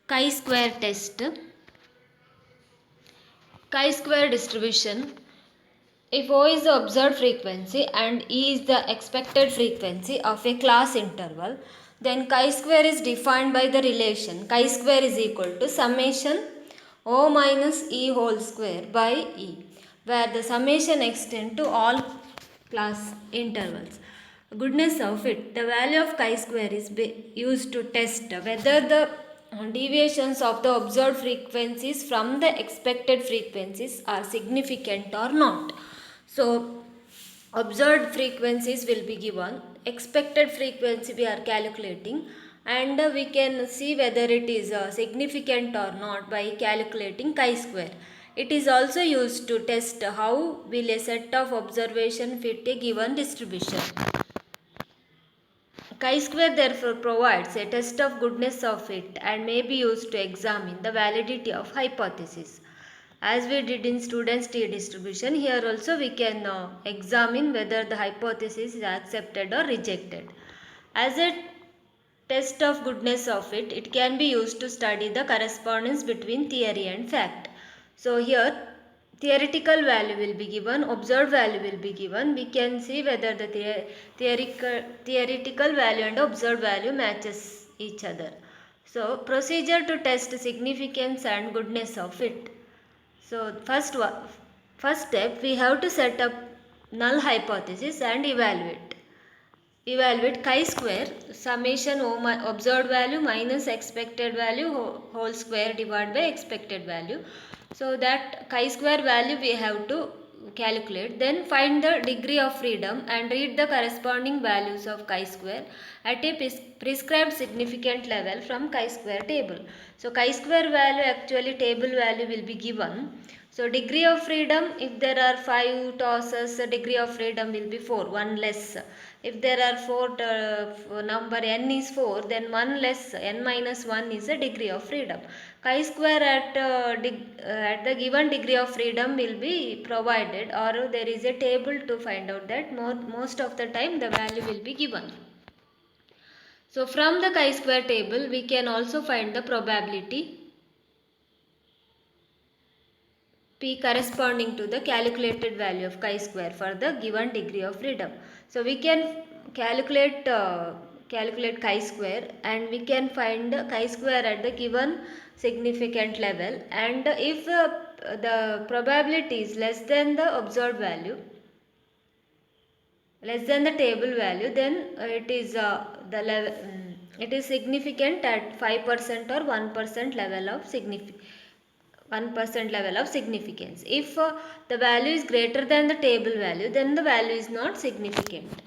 chi-square test, chi-square distribution. If O is the observed frequency and E is the expected frequency of a class interval, then chi-square is defined by the relation chi-square is equal to summation O minus E whole square by E, where the summation extends to all class intervals. Goodness of it, the value of chi-square is used to test whether the deviations of the observed frequencies from the expected frequencies are significant or not. So, observed frequencies will be given, expected frequency we are calculating, and we can see whether it is significant or not by calculating chi-square. It is also used to test how will a set of observation fit a given distribution. Chi-square therefore provides a test of goodness of it and may be used to examine the validity of hypothesis. As we did in students T distribution, here also we can examine whether the hypothesis is accepted or rejected. As a test of goodness of it, it can be used to study the correspondence between theory and fact. So here theoretical value will be given, observed value will be given. We can see whether the theoretical value and observed value matches each other. So procedure to test significance and goodness of it. So first step, we have to set up null hypothesis and evaluate. Evaluate chi-square summation observed value minus expected value whole square divided by expected value. So that chi-square value we have to calculate. Then find the degree of freedom and read the corresponding values of chi-square at a prescribed significant level from chi-square table. So chi-square value, actually table value will be given. So degree of freedom, if there are 5 tosses, the degree of freedom will be 4, 1 less. If there are 4 number n is 4, then 1 less, n minus 1 is the degree of freedom. Chi-square at the given degree of freedom will be provided, or there is a table to find out that most of the time the value will be given. So from the chi-square table we can also find the probability P corresponding to the calculated value of chi-square for the given degree of freedom. So we can calculate chi-square and we can find chi-square at the given significant level, and if the probability is less than the observed value, less than the table value, then it is the level it is significant at 5% or 1% level of 1% level of significance. If the value is greater than the table value, then the value is not significant.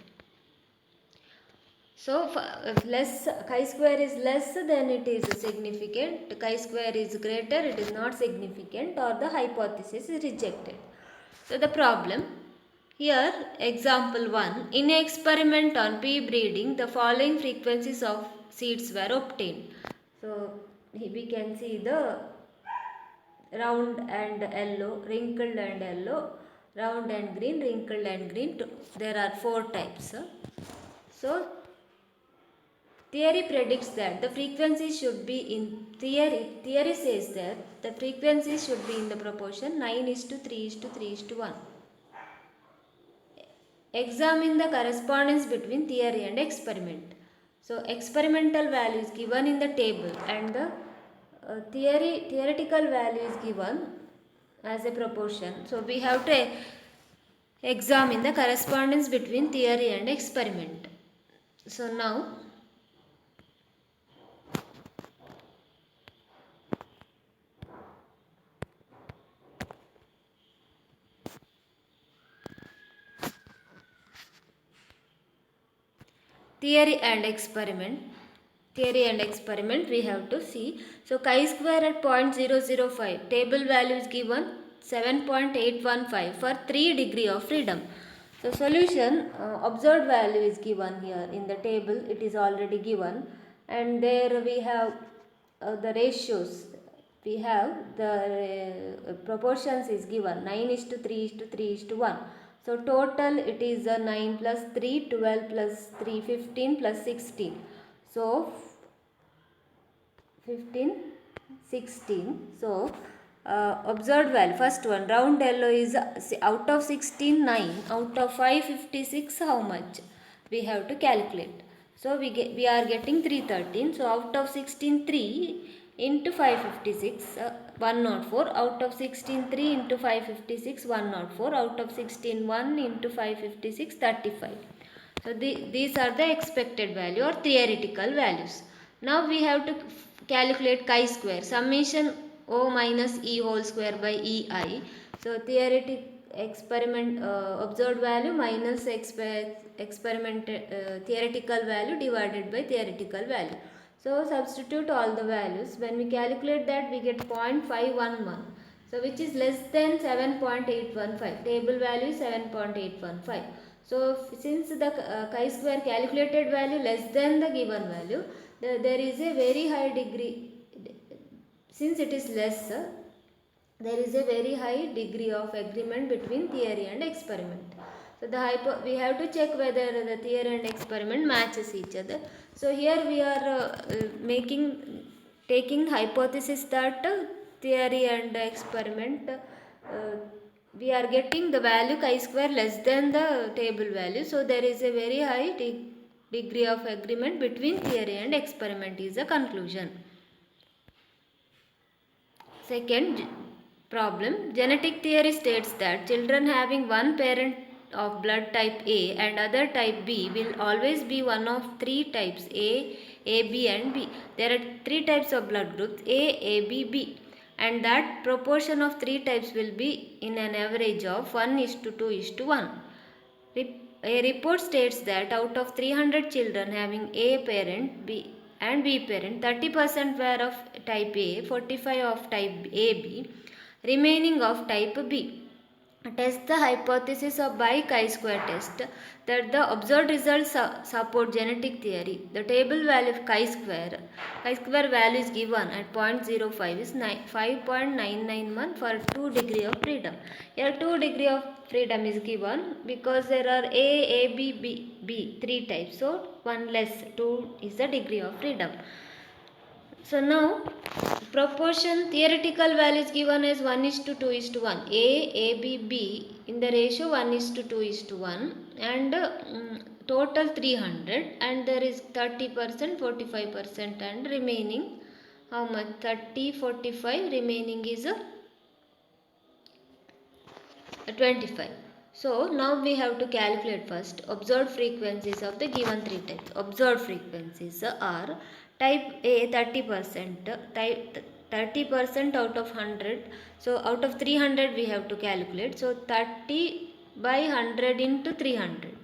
So if less chi-square is less, then it is significant. Chi-square is greater, it is not significant, or the hypothesis is rejected. So the problem here, example 1, in an experiment on pea breeding, the following frequencies of seeds were obtained. So we can see the round and yellow, wrinkled and yellow, round and green, wrinkled and green. There are 4 types. So theory predicts that the frequency should be in theory says that the frequency should be in the proportion 9:3:3:1. Examine the correspondence between theory and experiment. So experimental value is given in the table and the theoretical value is given as a proportion. So we have to examine the correspondence between theory and experiment. So now theory and experiment we have to see. So chi-square at 0.005, table value is given 7.815 for 3 degree of freedom. So solution, observed value is given here in the table, it is already given, and there we have the ratios, we have the proportions is given 9:3:3:1. So total it is 9 plus 3, 12 plus 3, 15 plus 16. So 15 16. So observed value, first one, round yellow is out of 16, 9. Out of 556, how much? We have to calculate. So we are getting 313. So out of 16, 3 into 556, 104. Out of 16, 3 into 556, 104. Out of 16, 1 into 556, 35. So these are the expected value or theoretical values. Now we have to calculate chi-square, summation O minus E whole square by EI. So theoretic experiment observed value minus experiment theoretical value divided by theoretical value. So substitute all the values. When we calculate that, we get 0.511. So which is less than 7.815. Table value is 7.815. So since the chi-square calculated value less than the given value, there is a very high degree, since it is less, there is a very high degree of agreement between theory and experiment. So we have to check whether the theory and experiment matches each other. So here we are taking hypothesis that theory and experiment, we are getting the value chi-square less than the table value. So there is a very high degree of agreement between theory and experiment is the conclusion. Second problem, genetic theory states that children having one parent of blood type A and other type B will always be one of three types A, B and B. There are three types of blood groups A, B, B, and that proportion of three types will be in an average of 1:2:1. A report states that out of 300 children having A parent and B parent, 30% were of type A, 45 of type AB, remaining of type B. Test the hypothesis of by chi-square test that the observed results support genetic theory. The table value of chi-square value is given at 0.05 is 5.991 for 2 degree of freedom. Here 2 degree of freedom is given because there are A, B, B, 3 types. So 1 less, 2 is the degree of freedom. So now proportion theoretical value is given as 1:2:1. A, B, B in the ratio 1:2:1 and total 300, and there is 30%, 45% and remaining how much? 30, 45, remaining is 25. So now we have to calculate first observed frequencies of the given three types. Observed frequencies are type A 30%, type 30% out of 100. So out of 300 we have to calculate. So 30 by 100 into 300.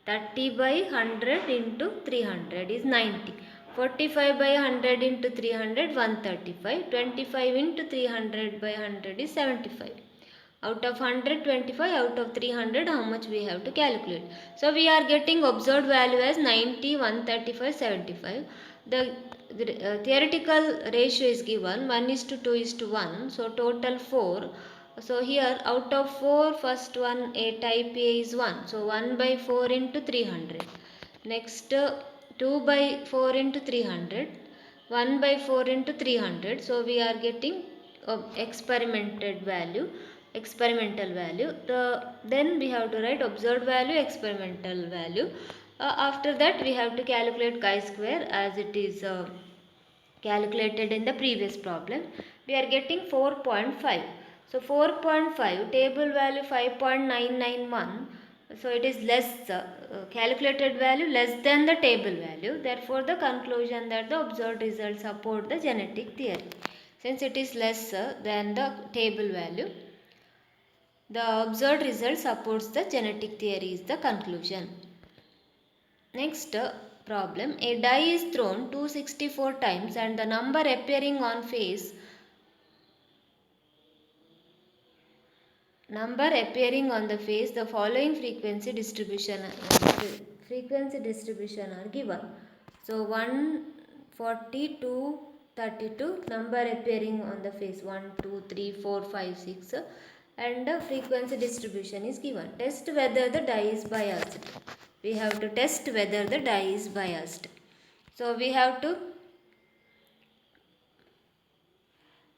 30 by 100 into 300 is 90. 45 by 100 into 300 135. 25 into 300 by 100 is 75. Out of 125, out of 300, how much we have to calculate? So we are getting observed value as 90, 135, 75. The theoretical ratio is given 1:2:1. So total 4. So here out of 4, first one A type A is 1. So 1 by 4 into 300. Next 2 by 4 into 300. 1 by 4 into 300. So we are getting experimental value. Then we have to write observed value, experimental value. After that we have to calculate chi-square as it is calculated in the previous problem. We are getting 4.5. So 4.5 table value 5.991. So it is less calculated value less than the table value. Therefore the conclusion that the observed results support the genetic theory. Since it is lesser than the table value, the observed result supports the genetic theory is the conclusion. Next problem. A die is thrown 264 times and the number appearing on face the following frequency distribution are given. So 140 to 32 number appearing on the face 1, 2, 3, 4, 5, 6 and the frequency distribution is given. Test whether the die is biased. We have to test whether the die is biased. So we have to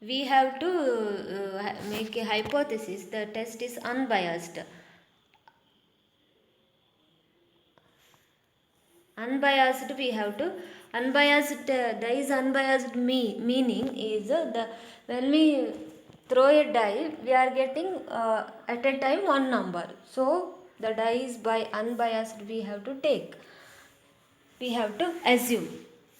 we have to make a hypothesis. The test is unbiased. Unbiased, we have to unbiased. There is unbiased meaning is the when we throw a die, we are getting at a time one number. So the die is by unbiased. We have to assume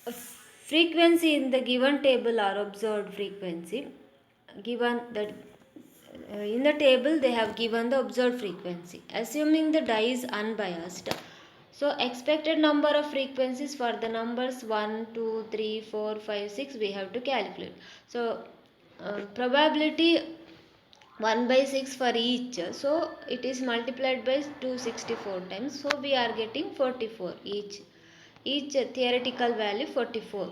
a frequency in the given table or observed frequency. Given that in the table they have given the observed frequency. Assuming the die is unbiased, so expected number of frequencies for the numbers 1, 2, 3, 4, 5, 6 we have to calculate. So probability 1 by 6 for each, so it is multiplied by 264 times, so we are getting 44 each theoretical value 44.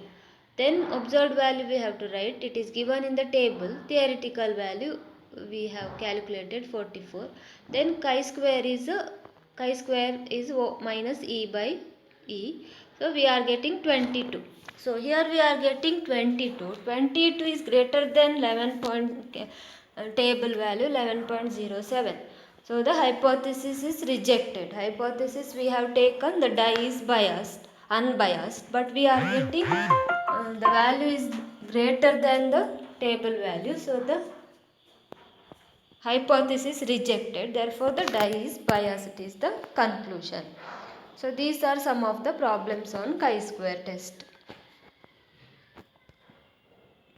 Then observed value we have to write, it is given in the table, theoretical value we have calculated 44. Then chi square is minus e by e, so we are getting 22. So here we are getting 22. 22 is greater than 11 point table value 11.07. So the hypothesis is rejected. Hypothesis we have taken, the die is unbiased, but we are getting the value is greater than the table value. So the hypothesis rejected. Therefore the die is biased is the conclusion. So these are some of the problems on chi-square test.